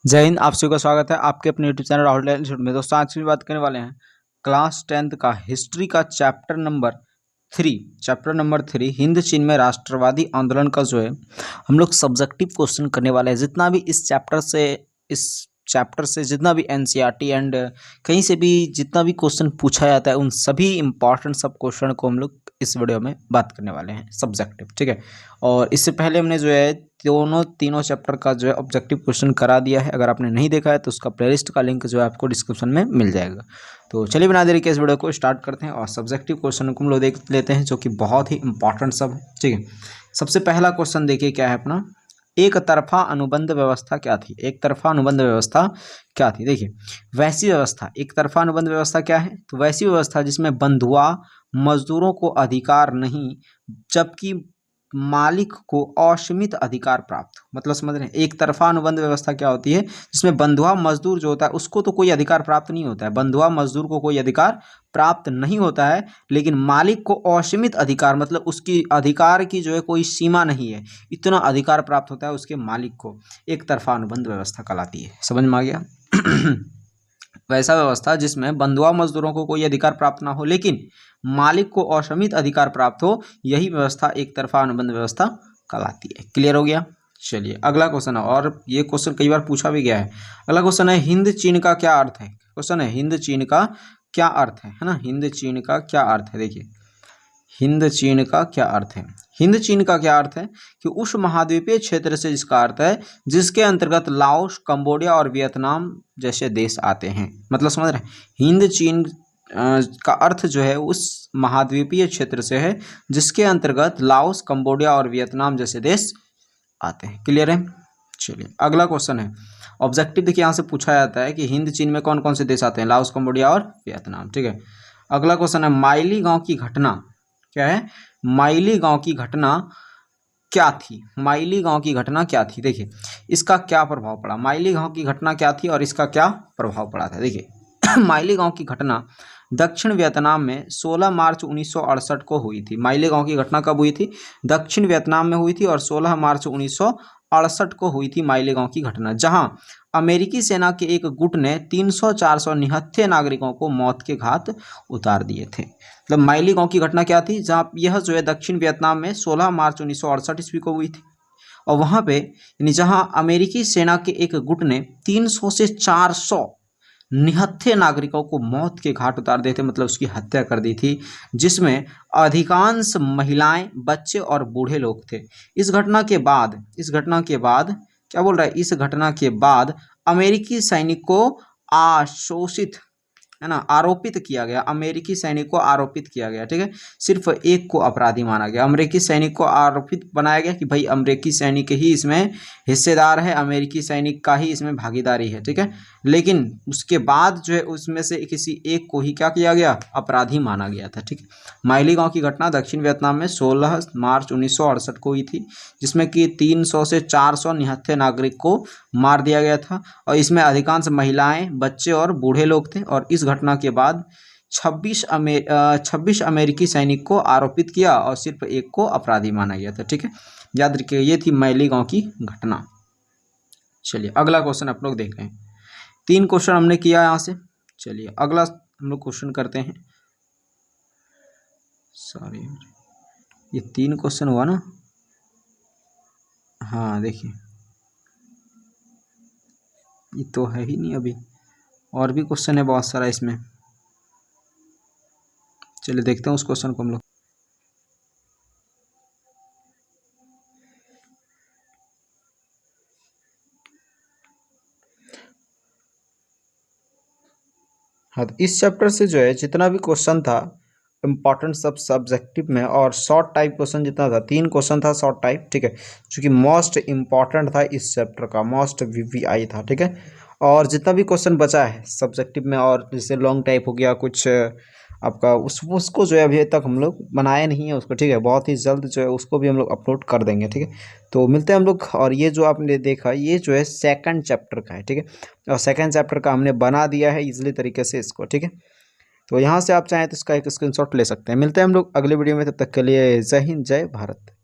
जय हिंद। आप सभी का स्वागत है आपके अपने यूट्यूब चैनल राहुल इंस्टीट्यूट में। दोस्तों आज की बात करने वाले हैं क्लास 10th का हिस्ट्री का चैप्टर नंबर 3 हिंद चीन में राष्ट्रवादी आंदोलन का जो है हम लोग सब्जेक्टिव क्वेश्चन करने वाले हैं। जितना भी इस चैप्टर से जितना भी एनसीईआरटी एंड कहीं से भी जितना भी क्वेश्चन पूछा जाता है उन सभी इंपॉर्टेंट सब क्वेश्चन को हम लोग इस वीडियो में बात करने वाले हैं सब्जेक्टिव, ठीक है। और इससे पहले हमने जो है तीनों चैप्टर का जो है ऑब्जेक्टिव क्वेश्चन करा दिया है। अगर आपने नहीं देखा है तो उसका प्लेलिस्ट का लिंक जो है आपको डिस्क्रिप्शन में मिल जाएगा। तो चलिए बिना देरी के इस वीडियो को स्टार्ट करते हैं और सब्जेक्टिव क्वेश्चन को हम लोग देख लेते हैं जो कि बहुत ही इंपॉर्टेंट सब है, ठीक है। सबसे पहला क्वेश्चन देखिए क्या है अपना, एक तरफा अनुबंध व्यवस्था क्या थी। एक तरफा अनुबंध व्यवस्था क्या थी, देखिए वैसी व्यवस्था। एक तरफा अनुबंध व्यवस्था क्या है, तो वैसी व्यवस्था जिसमें बंधुआ मजदूरों को अधिकार नहीं जबकि मालिक को असीमित अधिकार प्राप्त हो। मतलब समझ रहे हैं, एक तरफा अनुबंध व्यवस्था क्या होती है, जिसमें बंधुआ मजदूर जो होता है उसको तो कोई अधिकार प्राप्त नहीं होता है, बंधुआ मजदूर को कोई अधिकार प्राप्त नहीं होता है, लेकिन मालिक को असीमित अधिकार, मतलब उसकी अधिकार की जो है कोई सीमा नहीं है, इतना अधिकार प्राप्त होता है उसके मालिक को। एक तरफा अनुबंध व्यवस्था कहलाती है। समझ में आ गया। वैसा व्यवस्था जिसमें बंधुआ मजदूरों को कोई अधिकार प्राप्त ना हो लेकिन मालिक को असीमित अधिकार प्राप्त हो, यही व्यवस्था एक तरफा अनुबंध व्यवस्था कहलाती है। क्लियर हो गया। चलिए अगला क्वेश्चन है, और ये क्वेश्चन कई बार पूछा भी गया है। अगला क्वेश्चन है, हिंद चीन का क्या अर्थ है। क्वेश्चन है हिंद चीन का क्या अर्थ है ना। हिंद चीन का क्या अर्थ है, देखिए हिंद चीन का क्या अर्थ है। हिंद चीन का क्या अर्थ है कि उस महाद्वीपीय क्षेत्र से जिसका अर्थ है जिसके अंतर्गत लाओस, कंबोडिया और वियतनाम जैसे देश आते हैं। मतलब समझ रहे हैं, हिंद चीन का अर्थ जो है उस महाद्वीपीय क्षेत्र से है जिसके अंतर्गत लाओस, कंबोडिया और वियतनाम जैसे देश आते हैं। क्लियर है। चलिए अगला क्वेश्चन है, ऑब्जेक्टिव देखिए यहाँ से पूछा जाता है कि हिंद चीन में कौन कौन से देश आते हैं, लाओस, कंबोडिया और वियतनाम, ठीक है। अगला क्वेश्चन है, माइली गांव की घटना क्या है। माइली गांव की घटना क्या थी। माइली गांव की घटना क्या थी, देखिए इसका क्या प्रभाव पड़ा। माइली गांव की घटना क्या थी और इसका क्या प्रभाव पड़ा था। देखिए माइली गांव की घटना दक्षिण वियतनाम में 16 मार्च 1968 को हुई थी। माइली गांव की घटना कब हुई थी, दक्षिण वियतनाम में हुई थी और 16 मार्च 1968 को हुई थी माइली गांव की घटना, जहां अमेरिकी सेना के एक गुट ने 300-400 निहत्थे नागरिकों को मौत के घाट उतार दिए थे। मतलब माइली गांव की घटना क्या थी, जहां यह जो है दक्षिण वियतनाम में 16 मार्च 1968 ईस्वी को हुई थी और वहां पे यानी जहां अमेरिकी सेना के एक गुट ने 300 से 400 निहत्थे नागरिकों को मौत के घाट उतार दिए थे, मतलब उसकी हत्या कर दी थी, जिसमें अधिकांश महिलाएं, बच्चे और बूढ़े लोग थे। इस घटना के बाद क्या बोल रहा है, इस घटना के बाद अमेरिकी सैनिक को आशोषित है ना, आरोपित किया गया। अमेरिकी सैनिक को आरोपित किया गया, ठीक है। सिर्फ एक को अपराधी माना गया। अमेरिकी सैनिक को आरोपित बनाया गया कि भाई अमेरिकी सैनिक ही इसमें हिस्सेदार है, अमेरिकी सैनिक का ही इसमें भागीदारी है, ठीक है। लेकिन उसके बाद जो है उसमें से किसी एक को ही क्या किया गया, अपराधी माना गया था, ठीक है। माइली गांव की घटना दक्षिण वियतनाम में 16 मार्च 1968 को हुई थी, जिसमें कि 300 से 400 निहत्थे नागरिक को मार दिया गया था और इसमें अधिकांश महिलाएं, बच्चे और बूढ़े लोग थे। और इस घटना के बाद 26 अमेरिकी सैनिक को आरोपित किया और सिर्फ एक को अपराधी माना गया था, ठीक है। याद रखिए ये थी माइली गांव की घटना। चलिए अगला क्वेश्चन आप लोग देख रहे हैं, 3 क्वेश्चन हमने किया यहाँ से। चलिए अगला हम लोग क्वेश्चन करते हैं। सॉरी ये 3 क्वेश्चन हुआ ना, हाँ देखिए ये तो है ही नहीं, अभी और भी क्वेश्चन है बहुत सारा इसमें। चलिए देखते हैं उस क्वेश्चन को हम लोग। हाँ तो इस चैप्टर से जो है जितना भी क्वेश्चन था इम्पॉर्टेंट सब सब्जेक्टिव में, और शॉर्ट टाइप क्वेश्चन जितना था 3 क्वेश्चन था शॉर्ट टाइप, ठीक है, जो कि मोस्ट इम्पॉर्टेंट था इस चैप्टर का, मोस्ट वीवीआई था, ठीक है। और जितना भी क्वेश्चन बचा है सब्जेक्टिव में, और जैसे लॉन्ग टाइप हो गया कुछ आपका उसको जो है अभी तक हम लोग बनाए नहीं है उसको, ठीक है। बहुत ही जल्द जो है उसको भी हम लोग अपलोड कर देंगे, ठीक है। तो मिलते हैं हम लोग। और ये जो आपने देखा ये जो है 2nd चैप्टर का है, ठीक है। और 2nd चैप्टर का हमने बना दिया है इजीली तरीके से इसको, ठीक है। तो यहाँ से आप चाहें तो इसका एक स्क्रीनशॉट ले सकते हैं। मिलते हैं हम लोग अगले वीडियो में, तब तक के लिए जय हिंद, जय भारत।